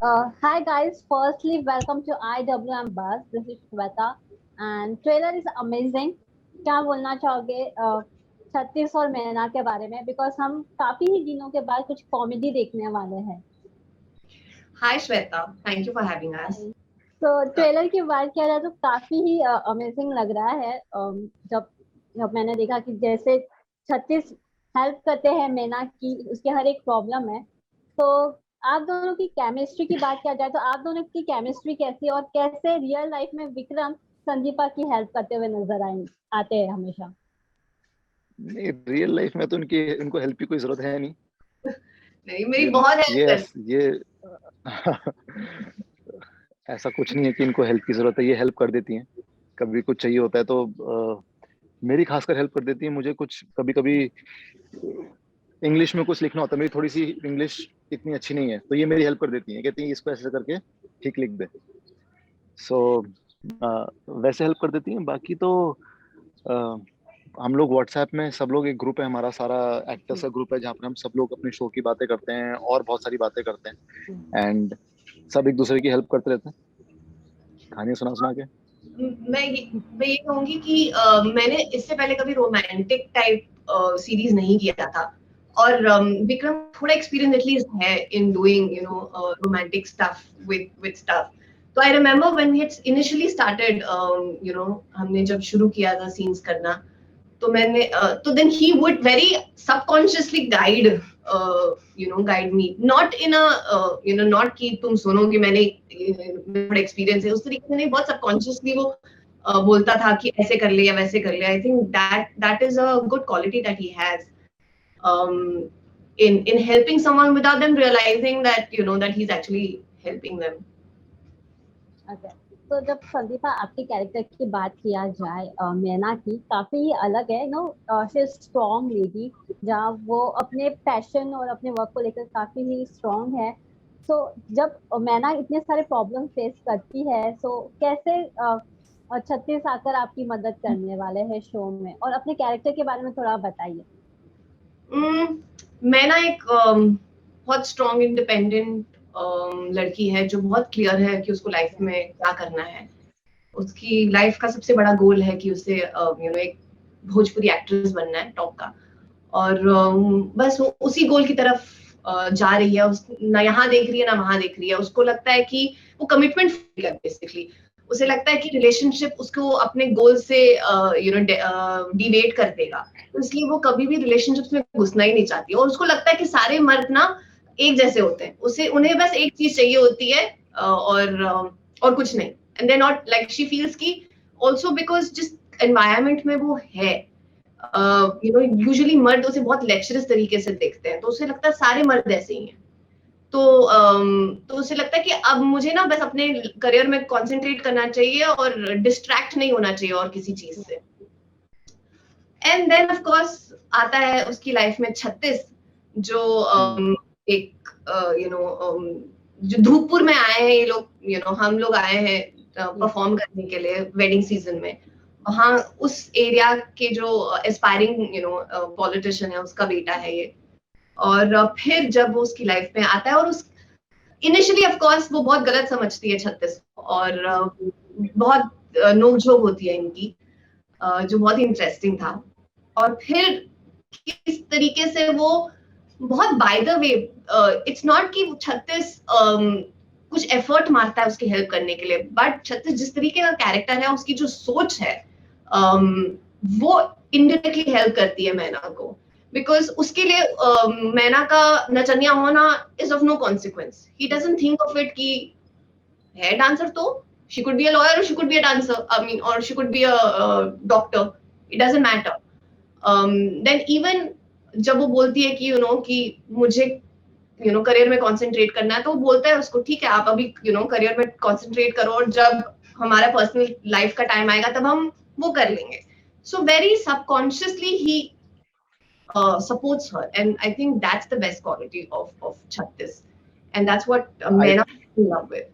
Hi guys, firstly welcome to IWM Buzz. This is Shweta and trailer is amazing. क्या बोलना चाहोगे छत्तीस और मैना के बारे में? बिकॉज हम काफी ही दिनों के बाद कुछ कॉमेडी देखने वाले हैं. Hi Shweta, thank you for having us. तो ट्रेलर की बात किया जाए तो काफी ही अमेजिंग लग रहा है. जब जब मैंने देखा कि जैसे छत्तीस हेल्प करते हैं मैना की उसके हर एक प्रॉब्लम है. तो आप दोनों की केमिस्ट्री की बात किया जाए तो आप दोनों की केमिस्ट्री कैसी है और कैसे रियल लाइफ में विक्रम संदीपा की हेल्प करते हुए नजर आते हैं हमेशा? नहीं, रियल लाइफ में तो इनको हेल्प की कोई जरूरत है नहीं. नहीं, मेरी बहुत हेल्प ये ऐसा कुछ नहीं है कि इनको हेल्प की जरूरत है. ये हेल्प कर देती हैं. कभी कुछ चाहिए होता है तो मेरी खासकर हेल्प कर देती है. मुझे कुछ कभी कभी इंग्लिश में कुछ लिखना होता है. मेरी थोड़ी सी इंग्लिश इतनी अच्छी नहीं है तो ये मेरी हेल्प कर देती है. कहती है इसको ऐसे करके ठीक लिख दे. सो वैसे हेल्प कर देती हैं. बाकी तो हम लोग व्हाट्सएप में सब लोग एक ग्रुप है. हमारा सारा एक्टर्स का ग्रुप है जहाँ पर हम सब लोग अपने शो की बातें करते हैं और बहुत सारी बातें करते हैं. एंड सब एक दूसरे की हेल्प करते रहते हैं कहानी सुना के. मैं ये कहूंगी कि मैंने इससे पहले कभी रोमांटिक टाइप सीरीज नहीं किया था और विक्रम थोड़ा एक्सपीरियंस एटलीस्ट है in doing romantic stuff with stuff. तो I remember when we had initially started हमने जब शुरू किया था सीन्स करना तो मैंने तो then he would very subconsciously guide me not in a not कि तुम सुनोगे मैंने बड़ा एक्सपीरियंस है उस तरीके से नहीं. बहुत सबकॉन्शियसली वो बोलता था कि ऐसे कर ले या वैसे कर ले. I think that is a good quality that he has in helping someone without them realizing that that he's actually helping them. Okay. तो जब संदीपा आपकी कैरेक्टर की बात किया जाए मैना की काफी ही अलग है. शी स्ट्रॉन्ग लेडी जहाँ वो अपने पैशन और अपने वर्क को लेकर काफी ही स्ट्रॉन्ग है. तो जब मैना इतने सारे प्रॉब्लम फेस करती है तो कैसे छत्तीस आकर आपकी मदद करने वाले हैं शो में? और अपने कैरेक्टर के बारे में थोड़ा बताइए. मैना एक बहुत स्ट्रॉन्ग इंडिपेंडेंट लड़की है जो बहुत क्लियर है कि उसको लाइफ में क्या करना है. उसकी लाइफ का सबसे बड़ा गोल है कि उसे एक भोजपुरी एक्ट्रेस बनना है टॉप का. और बस वो उसी गोल की तरफ जा रही है. ना यहाँ देख रही है ना वहां देख रही है. उसको लगता है कि वो कमिटमेंट बेसिकली उसे लगता है कि रिलेशनशिप उसको अपने गोल से डिवेट कर देगा. तो इसलिए वो कभी भी रिलेशनशिप में घुसना ही नहीं चाहती. और उसको लगता है कि सारे मर्द ना एक जैसे होते हैं. उन्हें बस एक चीज चाहिए होती है और कुछ नहीं. And they not like she feels की ऑल्सो बिकॉज जिस एनवायरमेंट में वो है यूजुअली मर्द उसे बहुत लेक्चरस तरीके से देखते हैं. तो उसे लगता है सारे मर्द ऐसे ही हैं. तो उसे लगता है कि अब मुझे ना बस अपने करियर में कंसंट्रेट करना चाहिए और डिस्ट्रैक्ट नहीं होना चाहिए और किसी चीज से. एंड देन ऑफ कोर्स आता है उसकी लाइफ में 36 जो एक जो धूपपुर में आए हैं ये लोग. हम लोग आए हैं परफॉर्म करने के लिए वेडिंग सीजन में. हाँ उस एरिया के जो एस्पायरिंग पॉलिटिशियन है उसका बेटा है ये. और फिर जब वो उसकी लाइफ में आता है और उस इनिशियली ऑफ कोर्स वो बहुत गलत समझती है 36 और बहुत नोकझोंक होती है इनकी जो बहुत ही इंटरेस्टिंग था. और फिर किस तरीके से वो बहुत by the way it's not कि 36 कुछ एफर्ट मारता है उसकी हेल्प करने के लिए. बट 36 जिस तरीके का कैरेक्टर है उसकी जो सोच है वो इनडायरेक्टली हेल्प करती है मैना को. बिकॉज उसके लिए मैना का नचनिया होना is of no consequence. He doesn't think of it कि है डांसर तो she could be a lawyer or she could be a dancer. Or she could be a doctor. It doesn't matter. Then even जब वो बोलती है कि कि मुझे करियर में कंसंट्रेट करना है तो वो बोलता है उसको ठीक है आप अभी करियर में कंसंट्रेट करो और जब हमारा पर्सनल लाइफ का टाइम आएगा तब हम वो कर लेंगे. So very subconsciously he supports her and I think that's the best quality of 36 and that's what men are in love with.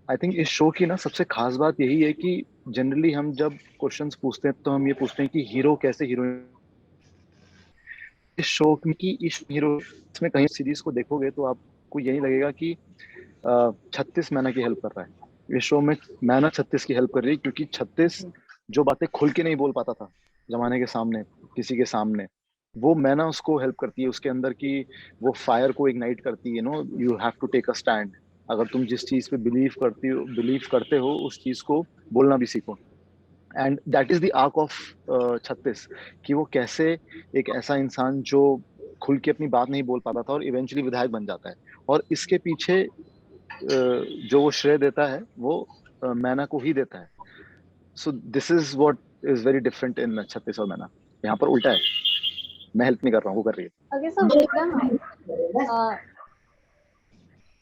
I think इस शो की ना सबसे खास बात यही है कि जनरली हम जब क्वेश्चंस पूछते हैं तो हम ये पूछते हैं कि हीरो कैसे हीरोइन. इस शो की इस हीरो इसमें कहीं सीरीज को देखोगे तो आपको यही लगेगा कि 36 मैना की हेल्प कर रहा है। इस शो में मैना 36 की हेल्प कर रही है, क्योंकि 36 जो बातें खुल के नहीं बोल पाता था जमाने के सामने, किसी के सामने, वो मैना उसको हेल्प करती है। उसके अंदर की वो फायर को इग्नाइट करती है। You have to take a stand. अगर तुम जिस चीज पे बिलीव करते हो उस चीज को बोलना भी सीखो। And that is the arc of 36, कि वो कैसे एक ऐसा इंसान जो खुल के अपनी बात नहीं बोल पाता था और इवेंचुअली विधायक बन जाता है। और इसके पीछे जो वो श्रेय देता है वो मैना को ही देता है। So this is what is very different in 36 और मैना। यहाँ पर उल्टा है, मैं हेल्प नहीं कर रहा हूँ, वो कर रही है। ओके सो विक्रम,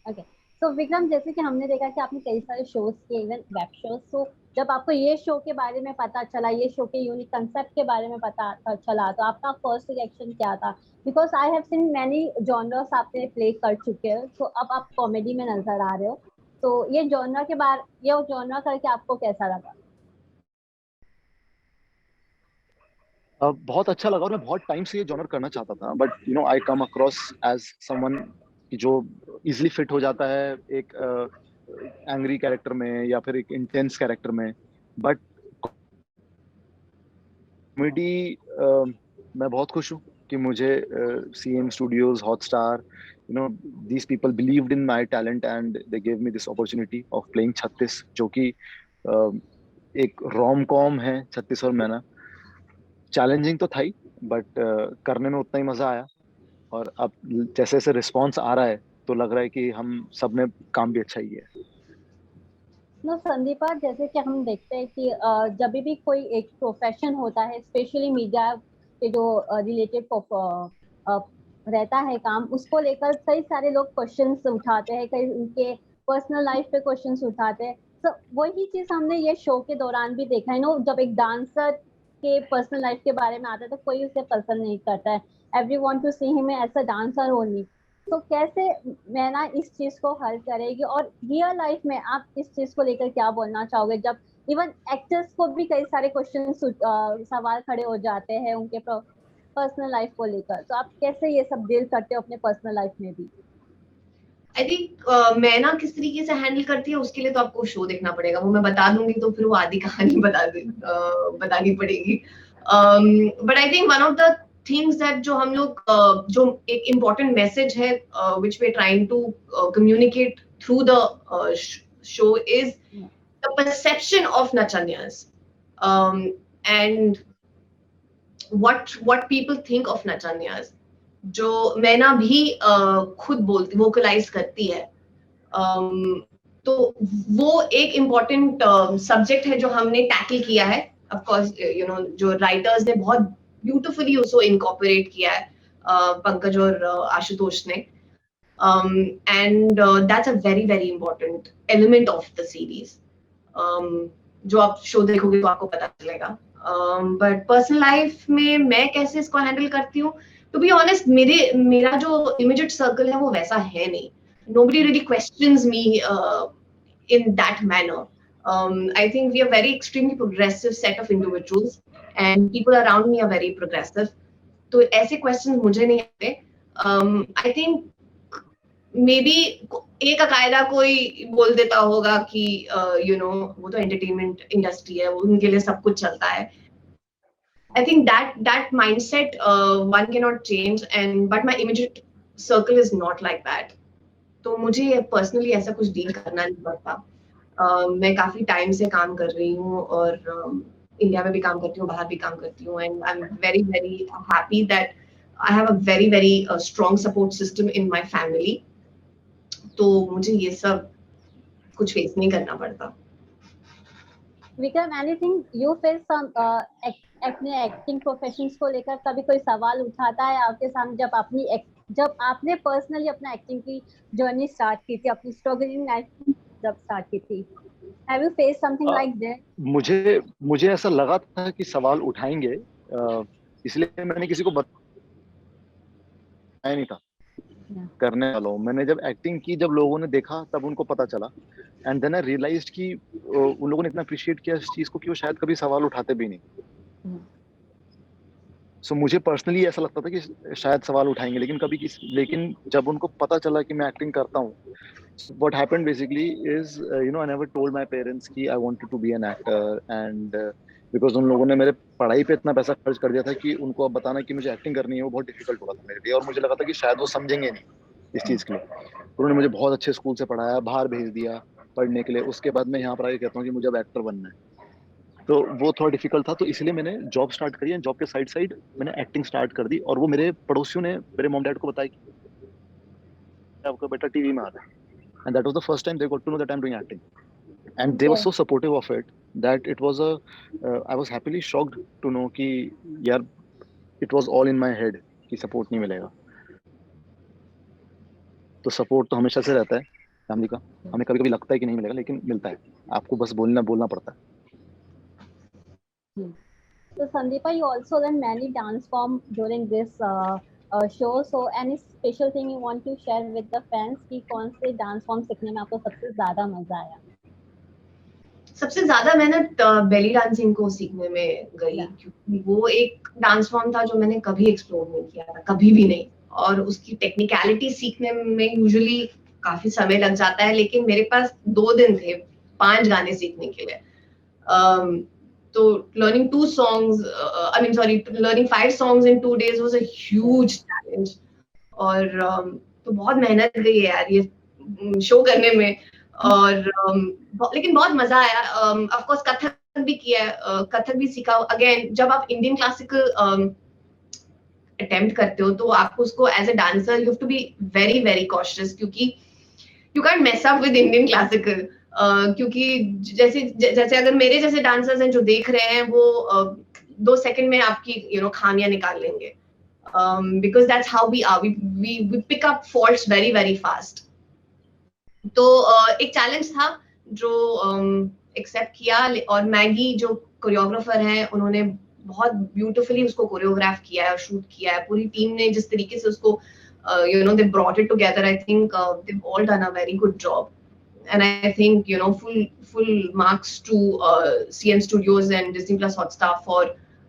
ओके तो विक्रम, जैसे कि हमने देखा कि आपने कई सारे शोज किए, इवन वेब शोज, तो जब आपको ये शो के बारे में पता चला, ये शो के यूनिक कंसेप्ट के बारे में पता चला, तो आपका फर्स्ट रिएक्शन क्या था? Because I have seen many genres आपने प्ले कर चुके हो, तो अब आप कॉमेडी में नजर आ रहे हो, तो ये जॉनर के बारे, ये जॉनर करके आपको कैसा लगा? बहुत अच्छा लगा, और मैं बहुत टाइम से ये जॉनर करना चाहता था, but I come across as someone जो इजिली फिट हो जाता है एक एंग्री कैरेक्टर में या फिर एक इंटेंस कैरेक्टर में। बट कॉमेडी मैं बहुत खुश हूँ कि मुझे CM studios, Hotstar, these people believed in my talent and they gave me this opportunity of playing 36, जो कि एक रोम कॉम है 36 और मैना। चैलेंजिंग तो था ही, बट करने में उतना ही मजा आया। और अब जैसे जैसे रिस्पॉन्स आ रहा है तो लग रहा है कि हम सब ने काम भी अच्छा ही है। नो संदीपा, जैसे कि हम देखते हैं कि जब भी कोई एक प्रोफेशन होता है, स्पेशली मीडिया के जो रिलेटेड रहता है काम, उसको लेकर कई सारे लोग क्वेश्चंस उठाते हैं, कई उनके पर्सनल लाइफ पे क्वेश्चंस उठाते हैं। तो वही चीज हमने ये शो के दौरान भी देखा है। जब एक डांसर के पर्सनल लाइफ के बारे में आता है तो कोई उसे पसंद नहीं करता है। Every want to see him as a dancer only. तो कैसे मैना इस चीज को हल करेगी, और रियल लाइफ में आप इस चीज को लेकर क्या बोलना चाहोगे, जब इवन एक्टर्स को भी कई सारे क्वेश्चन सवाल खड़े हो जाते हैं उनके पर्सनल लाइफ को लेकर, तो आप कैसे ये सब डील करते हो अपने पर्सनल लाइफ में भी? आई थिंक मैं ना किस तरीके से हैंडल करती है उसके लिए तो आपको शो देखना पड़ेगा, वो मैं बता दूंगी तो फिर वो आधी कहानी बतानी पड़ेगी। But I think one of the things that जो हम लोग जो एक इम्पोर्टेंट मैसेज है which we trying to communicate through the show is the perception of नचनियास and what people think of नचनियास, जो मैना भी खुद बोलती, वोकलाइज करती है। तो वो एक इम्पोर्टेंट सब्जेक्ट है जो हमने टैकल किया है। ऑफ कोर्स जो राइटर्स ने बहुत ब्यूटीफुली उसको इनकॉर्पोरेट किया है, पंकज और आशुतोष ने। And that's a very very important element of the series. जो आप शो देखोगे तो आपको पता चलेगा। बट पर्सनल लाइफ में मैं कैसे इसको हैंडल करती हूँ, टू बी ऑनेस्ट मेरा जो इमीडिएट सर्कल है वो वैसा है नहीं। Nobody really questions me in that manner. I think we are very extremely progressive set of individuals and people around me are very progressive. तो ऐसे questions मुझे नहीं आते। I think maybe एक अकायदा कोई बोल देता होगा कि वो तो एंटरटेनमेंट इंडस्ट्री है, उनके लिए सब कुछ चलता है। I think that mindset one cannot change, and but my immediate circle is not like that. तो मुझे पर्सनली ऐसा कुछ डील करना नहीं पड़ता। मैं काफी टाइम से काम कर रही हूँ और इंडिया में भी काम करती हूँ, बाहर भी काम करती हूँ, and I am very very happy that I have a very very strong support system in my family. तो मुझे ये सब कुछ फेस नहीं करना पड़ता। Vikram, anything you face some अपने एक्टिंग प्रोफेशंस को लेकर कभी कोई सवाल उठाता है आपके सामने, जब आपने पर्सनली अपना एक्टिंग की जर्नी स्टार्ट की थी, अपनी स्ट्रगलिंग लाइफ जब स्टार्ट की थी, have you face something like that? मुझे ऐसा लगा था कि सवाल उठाएंगे, इसलिए मैंने किसी को बताया नहीं था करने वाला हूँ। मैंने जब एक्टिंग की, जब लोगों ने देखा तब उनको पता चला, एंड देन आई रियलाइज्ड कि उन लोगों ने इतना अप्रिशिएट किया इस चीज को कि वो शायद कभी सवाल उठाते भी नहीं। सो मुझे पर्सनली ऐसा लगता था कि शायद सवाल उठाएंगे, लेकिन जब उनको पता चला कि मैं एक्टिंग करता हूँ, what happened basically is I never told my parents कि I wanted to be an actor and because उन लोगों ने मेरे पढ़ाई पे इतना पैसा खर्च कर दिया था कि उनको अब बताना कि मुझे एक्टिंग करनी है वो बहुत डिफिकल्ट होगा था मेरे लिए, और मुझे लगा था कि शायद वो समझेंगे नहीं इस चीज़ के लिए। उन्होंने मुझे बहुत अच्छे स्कूल से पढ़ाया, बाहर भेज दिया पढ़ने के लिए, उसके बाद मैं यहाँ पर आके कहता हूँ कि मुझे अब एक्टर बनना है। तो वो थोड़ा डिफिकल्ट था, तो इसलिए मैंने जॉब स्टार्ट करी, जॉब के साइड साइड मैंने एक्टिंग स्टार्ट कर दी, और वो मेरे पड़ोसियों ने मेरे मॉम डैड को बताया कि आपका बेटा टीवी में आ रहा है, and that was the first time they got to know that I'm doing acting, and they were Okay. so supportive of it that it was I was happily shocked to know कि यार it was all in my head कि support नहीं मिलेगा। तो support तो हमेशा से रहता है फैमिली का, हमें कभी कभी लगता है कि नहीं मिलेगा लेकिन मिलता है, आपको बस बोलना पड़ता है। So Sandeepa, you also learned many dance form during this show. So any special thing you want to share with the fans कि कौन से dance form सीखने में आपको सबसे ज्यादा मजा आया? सबसे ज्यादा मेहनत बेली डांसिंग को सीखने में गई, क्योंकि वो एक डांस फॉर्म था जो मैंने कभी एक्सप्लोर नहीं किया था, कभी भी नहीं, और उसकी टेक्निकलिटी सीखने में यूजुअली काफी समय लग जाता है, लेकिन मेरे पास 2 दिन थे 5 गाने सीखने के लिए। तो learning 2 songs, learning 5 songs in 2 days was a huge challenge, और तो बहुत मेहनत गई है यार ये शो करने में, और लेकिन बहुत मजा आया। ऑफ कोर्स कथक भी किया है, कथक भी सीखा। अगेन जब आप इंडियन क्लासिकल अटेम्प्ट करते हो तो आपको उसको as a dancer you have to be very very cautious, क्योंकि you can't mess up with Indian classical, क्योंकि जैसे जैसे अगर मेरे जैसे डांसर्स हैं जो देख रहे हैं वो 2 सेकंड में आपकी खामियां निकाल लेंगे, because that's how we are, we pick up faults very very fast। तो एक चैलेंज था जो एक्सेप्ट किया, और मैगी जो कोरियोग्राफर है उन्होंने बहुत ब्यूटीफुली उसको कोरियोग्राफ किया है और शूट किया है। पूरी टीम ने जिस तरीके से उसको they brought it together, I think they've all done a very good job, and I think full marks to CN Studios and Disney Plus Hotstar for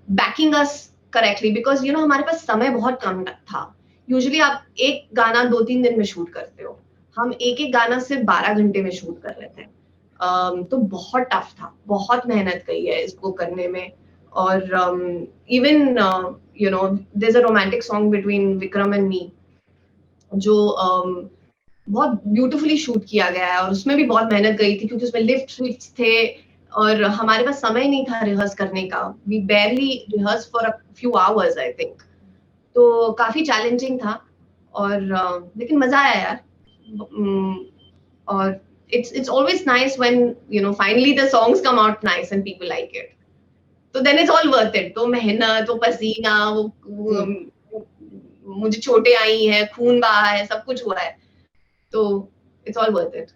backing us correctly, because हमारे पास समय बहुत कम था। Usually आप एक गाना 2-3 दिन में shoot करते हो, हम एक गाना सिर्फ 12 घंटे में शूट कर रहे थे। तो बहुत टफ था, बहुत मेहनत गई है इसको करने में। और even there's a romantic song between Vikram and me जो बहुत ब्यूटीफुली शूट किया गया है, और उसमें भी बहुत मेहनत गई थी क्योंकि उसमें लिफ्ट स्विच थे और हमारे पास समय नहीं था रिहर्स करने का। We barely rehearse for a few hours I think. तो काफी चैलेंजिंग था, और लेकिन मजा आया यार। और it's always nice when finally the songs come out nice and people like it, तो then it's all worth it। तो मेहनत, वो पसीना, वो मुझे चोटें आई हैं, खून बहा है, सब कुछ हुआ है, तो it's all worth it।